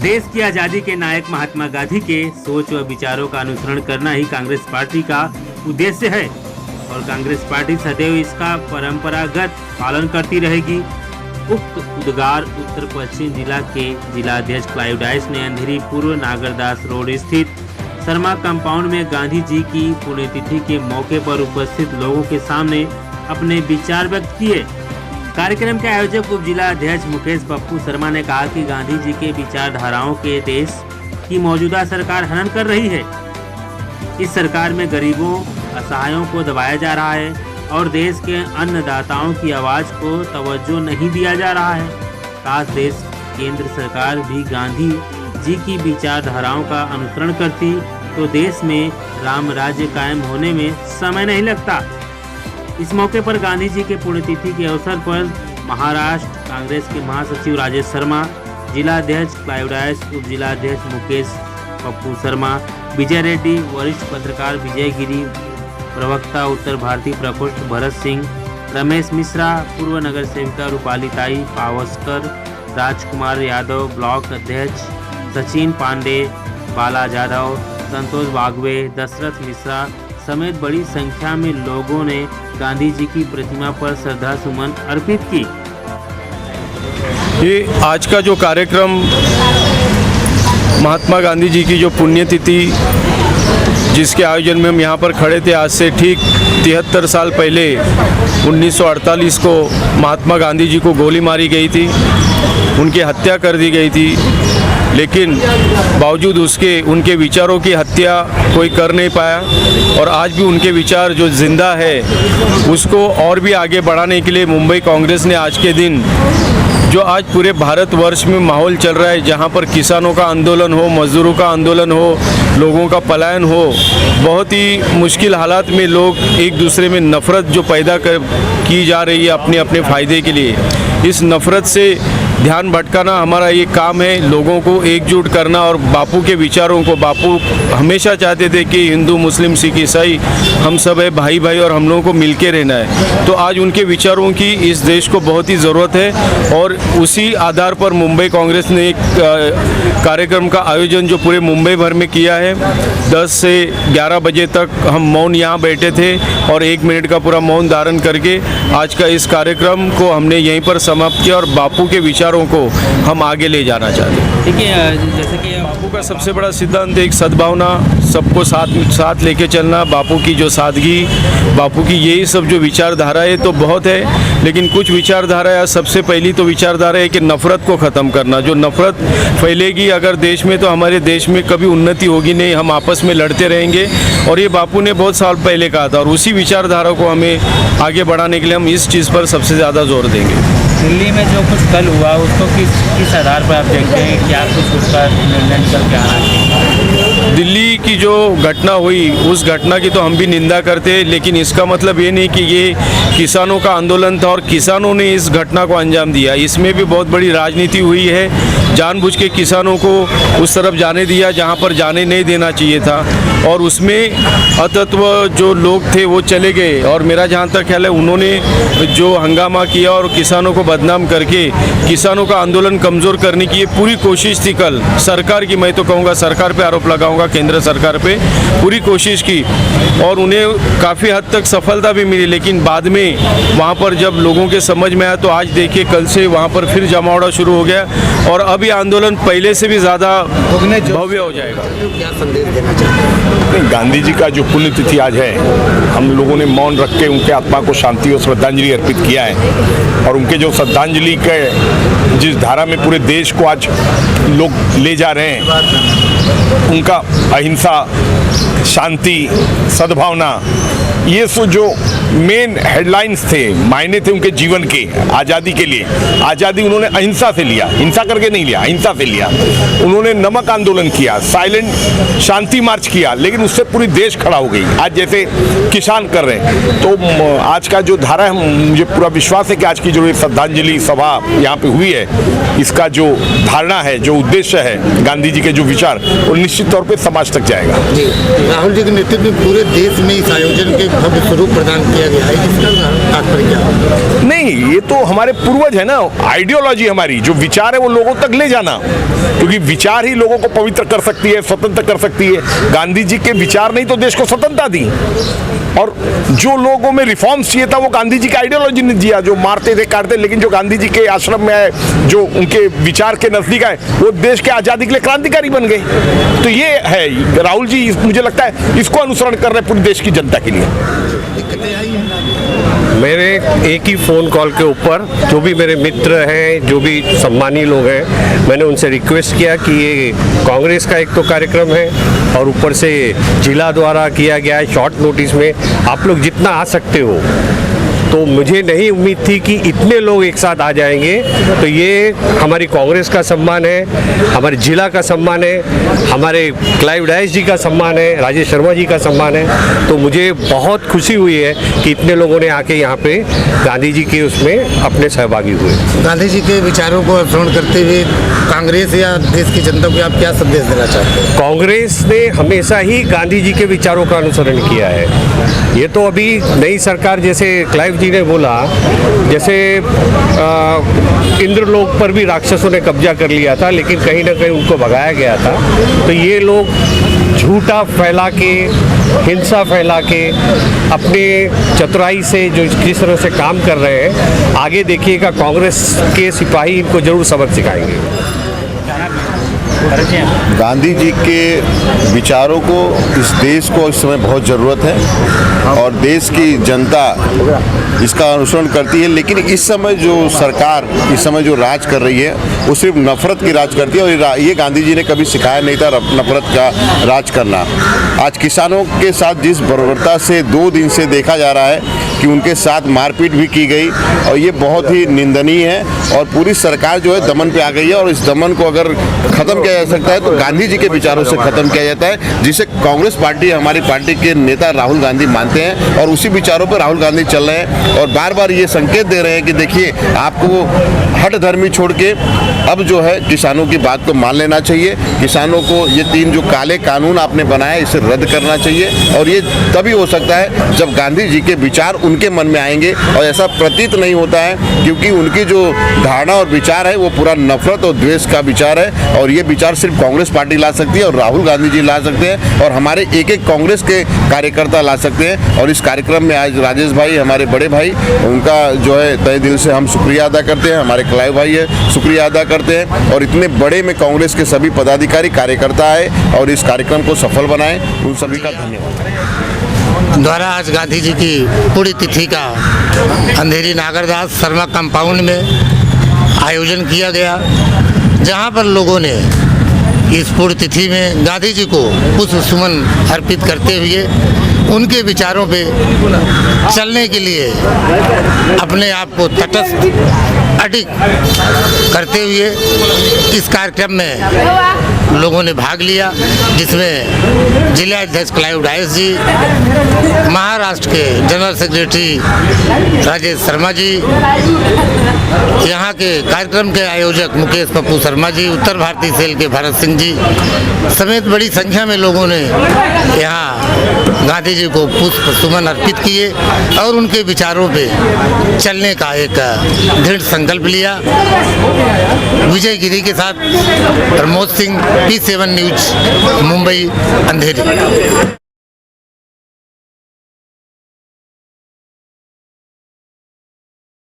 देश की आज़ादी के नायक महात्मा गांधी के सोच व विचारों का अनुसरण करना ही कांग्रेस पार्टी का उद्देश्य है और कांग्रेस पार्टी सदैव इसका परंपरागत पालन करती रहेगी। उक्त उद्गार उत्तर पश्चिम जिला के जिलाध्यक्ष क्लाइव डाइस ने अंधेरी पूर्व नागरदास रोड स्थित शर्मा कंपाउंड में गांधी जी की पुण्यतिथि के मौके पर उपस्थित लोगों के सामने अपने विचार व्यक्त किए। कार्यक्रम के आयोजक उप जिला अध्यक्ष मुकेश पप्पू शर्मा ने कहा कि गांधी जी के विचारधाराओं के देश की मौजूदा सरकार हनन कर रही है। इस सरकार में गरीबों असहायों को दबाया जा रहा है और देश के अन्नदाताओं की आवाज़ को तवज्जो नहीं दिया जा रहा है। काश देश केंद्र सरकार भी गांधी जी की विचारधाराओं का अनुसरण करती तो देश में राम राज्य कायम होने में समय नहीं लगता। इस मौके पर गांधी जी के पुण्यतिथि के अवसर पर महाराष्ट्र कांग्रेस के महासचिव राजेश शर्मा, जिलाध्यक्ष क्लाइव डाइस, उप जिलाध्यक्ष मुकेश पप्पू शर्मा, विजय रेड्डी, वरिष्ठ पत्रकार विजय गिरी, प्रवक्ता उत्तर भारतीय प्रकोष्ठ भरत सिंह, रमेश मिश्रा, पूर्व नगर सेविका रूपाली ताई पावस्कर, राजकुमार यादव, ब्लॉक अध्यक्ष सचिन पांडे, बाला जाधव, संतोष बागवे, दशरथ मिश्रा समेत बड़ी संख्या में लोगों ने गांधी जी की प्रतिमा पर श्रद्धा सुमन अर्पित की। ये आज का जो कार्यक्रम महात्मा गांधी जी की जो पुण्यतिथि जिसके आयोजन में हम यहाँ पर खड़े थे, आज से ठीक 73 साल पहले 1948 को महात्मा गांधी जी को गोली मारी गई थी, उनकी हत्या कर दी गई थी। लेकिन बावजूद उसके उनके विचारों की हत्या कोई कर नहीं पाया और आज भी उनके विचार जो जिंदा है उसको और भी आगे बढ़ाने के लिए मुंबई कांग्रेस ने आज के दिन जो आज पूरे भारतवर्ष में माहौल चल रहा है, जहां पर किसानों का आंदोलन हो, मजदूरों का आंदोलन हो, लोगों का पलायन हो, बहुत ही मुश्किल हालात में लोग एक दूसरे में नफ़रत जो पैदा की जा रही है अपने अपने फ़ायदे के लिए, इस नफ़रत से ध्यान भटकाना हमारा ये काम है। लोगों को एकजुट करना और बापू के विचारों को, बापू हमेशा चाहते थे कि हिंदू मुस्लिम सिख ईसाई हम सब है भाई भाई और हम लोगों को मिल के रहना है। तो आज उनके विचारों की इस देश को बहुत ही ज़रूरत है और उसी आधार पर मुंबई कांग्रेस ने एक कार्यक्रम का आयोजन जो पूरे मुंबई भर में किया है। 10 से 11 बजे तक हम मौन यहाँ बैठे थे और 1 मिनट का पूरा मौन धारण करके आज का इस कार्यक्रम को हमने यहीं पर समाप्त किया और बापू के विचारों को हम आगे ले जाना चाहते हैं। देखिए, जैसे कि बापू का सबसे बड़ा सिद्धांत एक सद्भावना, सबको साथ लेके चलना, बापू की जो सादगी, बापू की यही सब जो विचारधारा है तो बहुत है। लेकिन कुछ विचारधारा, सबसे पहली तो विचारधारा है कि नफ़रत को ख़त्म करना। जो नफ़रत फैलेगी अगर देश में तो हमारे देश में कभी उन्नति होगी नहीं, हम आपस में लड़ते रहेंगे। और ये बापू ने बहुत साल पहले कहा था और उसी विचारधारा को हमें आगे बढ़ाने के लिए हम इस चीज़ पर सबसे ज़्यादा जोर देंगे। दिल्ली में जो कुछ कल हुआ उसको किस आधार पर आप देखते हैं, क्या कुछ उसका निर्णय निकल के आना चाहिए? दिल्ली की जो घटना हुई उस घटना की तो हम भी निंदा करते हैं, लेकिन इसका मतलब ये नहीं कि ये किसानों का आंदोलन था और किसानों ने इस घटना को अंजाम दिया। इसमें भी बहुत बड़ी राजनीति हुई है। जानबूझ के किसानों को उस तरफ जाने दिया जहां पर जाने नहीं देना चाहिए था और उसमें अतत्व जो लोग थे वो चले गए। और मेरा जहां तक ख्याल है उन्होंने जो हंगामा किया और किसानों को बदनाम करके किसानों का आंदोलन कमज़ोर करने की ये पूरी कोशिश थी कल सरकार की। मैं तो कहूँगा सरकार पे आरोप लगाऊंगा, केंद्र सरकार पे पूरी कोशिश की और उन्हें काफ़ी हद तक सफलता भी मिली। लेकिन बाद में वहाँ पर जब लोगों के समझ में आया तो आज देखिए कल से वहाँ पर फिर जमावड़ा शुरू हो गया और अब ये आंदोलन पहले से भी ज़्यादा भव्य हो जाएगा। क्या संदेश देना चाहते हैं? गांधी जी का जो पुण्यतिथि आज है, हम लोगों ने मौन रख के उनके आत्मा को शांति और श्रद्धांजलि अर्पित किया है और उनके जो श्रद्धांजलि के जिस धारा में पूरे देश को आज लोग ले जा रहे हैं, उनका अहिंसा, शांति, सद्भावना, ये जो मेन हेडलाइंस थे, मायने थे उनके जीवन के आज़ादी के लिए। आज़ादी उन्होंने अहिंसा से लिया, हिंसा करके नहीं लिया, अहिंसा से लिया। उन्होंने नमक आंदोलन किया, साइलेंट शांति मार्च किया, लेकिन उससे पूरी देश खड़ा हो गई। आज जैसे किसान कर रहे हैं तो आज का जो धारा है, मुझे पूरा विश्वास है कि आज की जो श्रद्धांजलि सभा यहाँ पे हुई है, इसका जो धारणा है, जो उद्देश्य है गांधी जी के जो विचार, वो निश्चित तौर पर समाज तक जाएगा। राहुल जी के नेतृत्व में पूरे देश में इस आयोजन के भव्य स्वरूप प्रदान किया गया है, इसका तात्पर्य क्या है? नहीं, ये तो हमारे पूर्वज है ना। आइडियोलॉजी हमारी जो विचार है वो लोगों तक ले जाना, क्योंकि विचार ही लोगों को पवित्र कर सकती है, स्वतंत्र कर सकती है। गांधी जी के विचार नहीं तो देश को स्वतंत्रता दी, और जो लोगों में रिफॉर्म्स चाहिए था वो गांधी जी की आइडियोलॉजी ने दिया, जो मारते थे काटते, लेकिन जो गांधी जी के आश्रम में आए, जो उनके विचार के नजदीक आए, वो देश के आज़ादी के लिए क्रांतिकारी बन गए। तो ये है, राहुल जी मुझे लगता है इसको अनुसरण कर रहे हैं पूरे देश की जनता के लिए। मेरे एक ही फ़ोन कॉल के ऊपर जो भी मेरे मित्र हैं, जो भी सम्मानी लोग हैं, मैंने उनसे रिक्वेस्ट किया कि ये कांग्रेस का एक तो कार्यक्रम है और ऊपर से जिला द्वारा किया गया है शॉर्ट नोटिस में, आप लोग जितना आ सकते हो। तो मुझे नहीं उम्मीद थी कि इतने लोग एक साथ आ जाएंगे। तो ये हमारी कांग्रेस का सम्मान है, हमारे जिला का सम्मान है, हमारे क्लाइव डायस जी का सम्मान है, राजेश शर्मा जी का सम्मान है। तो मुझे बहुत खुशी हुई है कि इतने लोगों ने आके यहाँ पे गांधी जी के उसमें अपने सहभागी हुए। गांधी जी के विचारों को अनुसरण करते हुए कांग्रेस या देश की जनता को आप क्या संदेश देना चाहते हैं? कांग्रेस ने हमेशा ही गांधी जी के विचारों का अनुसरण किया है। ये तो अभी नई सरकार, जैसे क्लाइव जी ने बोला, जैसे इंद्रलोक पर भी राक्षसों ने कब्जा कर लिया था, लेकिन कहीं ना कहीं उनको भगाया गया था। तो ये लोग झूठा फैला के, हिंसा फैला के, अपने चतुराई से जो जिस तरह से काम कर रहे हैं, आगे देखिएगा कांग्रेस के सिपाही इनको जरूर सबक सिखाएंगे। गांधी जी के विचारों को इस देश को इस समय बहुत ज़रूरत है और देश की जनता इसका अनुसरण करती है। लेकिन इस समय जो सरकार इस समय जो राज कर रही है वो सिर्फ नफरत की राज करती है, और ये गांधी जी ने कभी सिखाया नहीं था नफरत का राज करना। आज किसानों के साथ जिस बर्बरता से 2 दिन से देखा जा रहा है कि उनके साथ मारपीट भी की गई, और ये बहुत ही निंदनीय है। और पूरी सरकार जो है दमन पे आ गई है, और इस दमन को अगर ख़त्म किया जा सकता है तो गांधी जी के विचारों से ख़त्म किया जाता है, जिसे कांग्रेस पार्टी, हमारी पार्टी के नेता राहुल गांधी मानते हैं, और उसी विचारों पर राहुल गांधी चल रहे हैं। और बार बार ये संकेत दे रहे हैं कि देखिए, आपको हठ धर्मी छोड़ के अब जो है किसानों की बात को मान लेना चाहिए। किसानों को ये 3 जो काले कानून आपने बनाए इसे रद्द करना चाहिए, और ये तभी हो सकता है जब गांधी जी के विचार उनके मन में आएंगे। और ऐसा प्रतीत नहीं होता है, क्योंकि उनकी जो धारणा और विचार है वो पूरा नफरत और द्वेष का विचार है, और ये विचार सिर्फ कांग्रेस पार्टी ला सकती है, और राहुल गांधी जी ला सकते हैं, और हमारे एक एक कांग्रेस के कार्यकर्ता ला सकते हैं। और इस कार्यक्रम में आज राजेश भाई, हमारे बड़े भाई, उनका जो है तहे दिल से हम शुक्रिया अदा करते हैं। हमारे क्लाइव भाई है, शुक्रिया अदा करते हैं। और इतने बड़े में कांग्रेस के सभी पदाधिकारी कार्यकर्ता आए और इस कार्यक्रम को सफल बनाए, उन सभी का धन्यवाद। द्वारा आज गांधी जी की पुण्यतिथि का अंधेरी नागरदास शर्मा कंपाउंड में आयोजन किया गया, जहां पर लोगों ने इस पुण्यतिथि में गांधी जी को पुष्प सुमन अर्पित करते हुए उनके विचारों पे चलने के लिए अपने आप को तटस्थ अडिग करते हुए इस कार्यक्रम में लोगों ने भाग लिया, जिसमें जिला अध्यक्ष क्लाइव डायस जी, महाराष्ट्र के जनरल सेक्रेटरी राजेश शर्मा जी, यहाँ के कार्यक्रम के आयोजक मुकेश पप्पू शर्मा जी, उत्तर भारतीय सेल के भरत सिंह जी समेत बड़ी संख्या में लोगों ने यहाँ गांधी जी को पुष्प सुमन अर्पित किए और उनके विचारों पे चलने का एक दृढ़ संकल्प लिया। विजय गिरी के साथ प्रमोद सिंह, P7 न्यूज, मुंबई, अंधेरी।